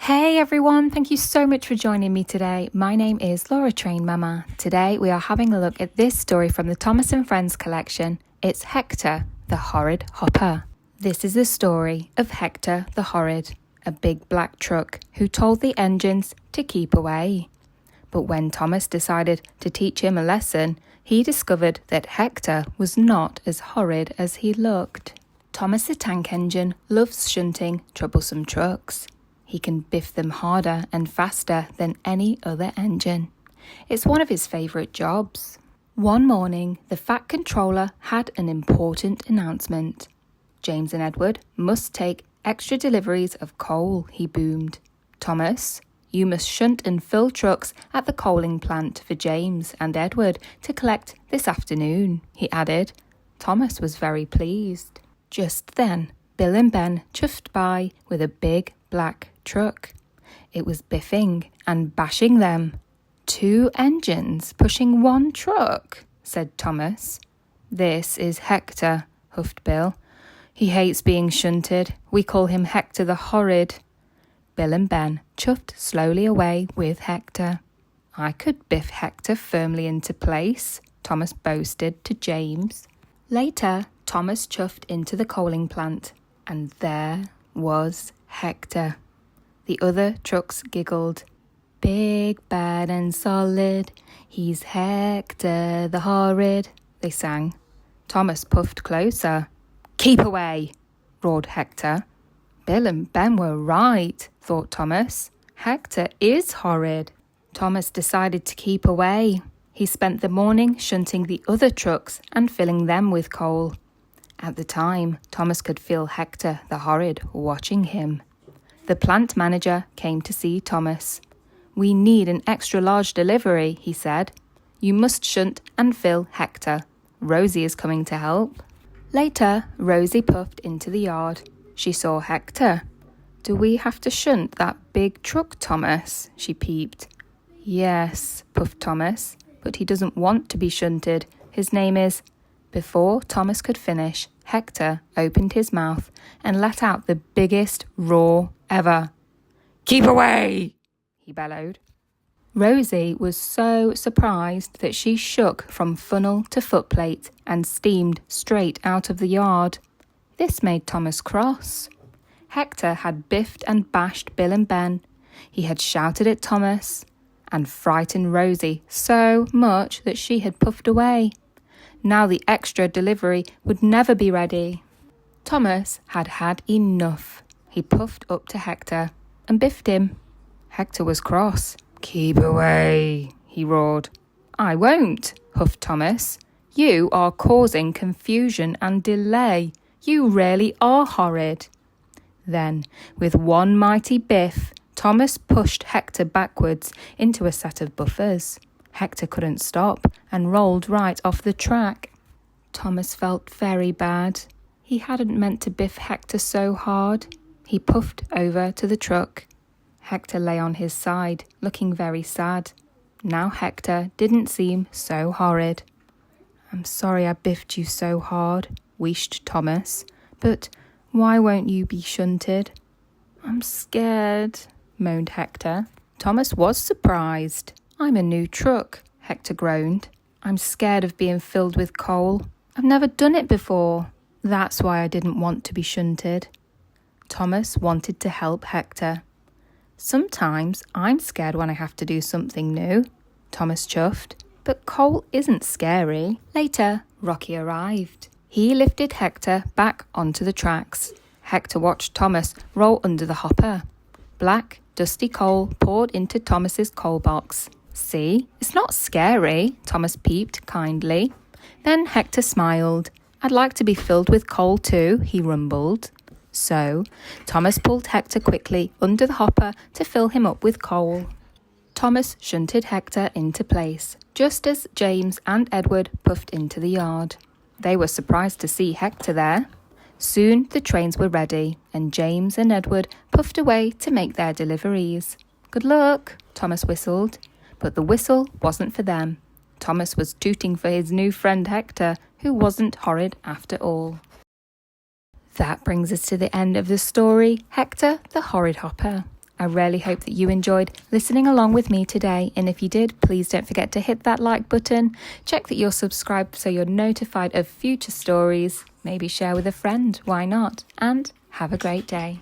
Hey everyone, thank you so much for joining me today. My name is Laura Train Mama. Today we are having a look at this story from the Thomas and Friends collection. It's Hector the Horrid Hopper. This is the story of Hector the Horrid, a big black truck who told the engines to keep away. But when Thomas decided to teach him a lesson, he discovered that Hector was not as horrid as he looked. Thomas the tank engine loves shunting troublesome trucks. He can biff them harder and faster than any other engine. It's one of his favourite jobs. One morning, the Fat Controller had an important announcement. James and Edward must take extra deliveries of coal, he boomed. Thomas, you must shunt and fill trucks at the coaling plant for James and Edward to collect this afternoon, he added. Thomas was very pleased. Just then, Bill and Ben chuffed by with a big black truck. It was biffing and bashing them. 2 engines pushing 1 truck, said Thomas. This is Hector, huffed Bill. He hates being shunted. We call him Hector the Horrid. Bill and Ben chuffed slowly away with Hector. I could biff Hector firmly into place, Thomas boasted to James. Later, Thomas chuffed into the coaling plant, and there was Hector. The other trucks giggled. Big, bad and solid, he's Hector the Horrid, they sang. Thomas puffed closer. Keep away, roared Hector. Bill and Ben were right, thought Thomas. Hector is horrid. Thomas decided to keep away. He spent the morning shunting the other trucks and filling them with coal. At the time, Thomas could feel Hector the Horrid watching him. The plant manager came to see Thomas. We need an extra large delivery, he said. You must shunt and fill Hector. Rosie is coming to help. Later, Rosie puffed into the yard. She saw Hector. Do we have to shunt that big truck, Thomas? She peeped. Yes, puffed Thomas, but he doesn't want to be shunted. His name is... Before Thomas could finish, Hector opened his mouth and let out the biggest roar ever. Keep away, he bellowed. Rosie was so surprised that she shook from funnel to footplate and steamed straight out of the yard. This made Thomas cross. Hector had biffed and bashed Bill and Ben. He had shouted at Thomas and frightened Rosie so much that she had puffed away. Now the extra delivery would never be ready. Thomas had had enough. He puffed up to Hector and biffed him. Hector was cross. Keep away, he roared. I won't, huffed Thomas. You are causing confusion and delay. You really are horrid. Then, with one mighty biff, Thomas pushed Hector backwards into a set of buffers. Hector couldn't stop and rolled right off the track. Thomas felt very bad. He hadn't meant to biff Hector so hard. He puffed over to the truck. Hector lay on his side, looking very sad. Now Hector didn't seem so horrid. I'm sorry I biffed you so hard, wheezed Thomas. But why won't you be shunted? I'm scared, moaned Hector. Thomas was surprised. I'm a new truck, Hector groaned. I'm scared of being filled with coal. I've never done it before. That's why I didn't want to be shunted. Thomas wanted to help Hector. Sometimes I'm scared when I have to do something new, Thomas chuffed. But coal isn't scary. Later, Rocky arrived. He lifted Hector back onto the tracks. Hector watched Thomas roll under the hopper. Black, dusty coal poured into Thomas's coal box. See, it's not scary, Thomas peeped kindly. Then Hector smiled. I'd like to be filled with coal too, he rumbled. So, Thomas pulled Hector quickly under the hopper to fill him up with coal. Thomas shunted Hector into place, just as James and Edward puffed into the yard. They were surprised to see Hector there. Soon the trains were ready, and James and Edward puffed away to make their deliveries. Good luck, Thomas whistled. But the whistle wasn't for them. Thomas was tooting for his new friend Hector, who wasn't horrid after all. That brings us to the end of the story, Hector the Horrid Hopper. I really hope that you enjoyed listening along with me today, and if you did, please don't forget to hit that like button, check that you're subscribed so you're notified of future stories, maybe share with a friend, why not, and have a great day.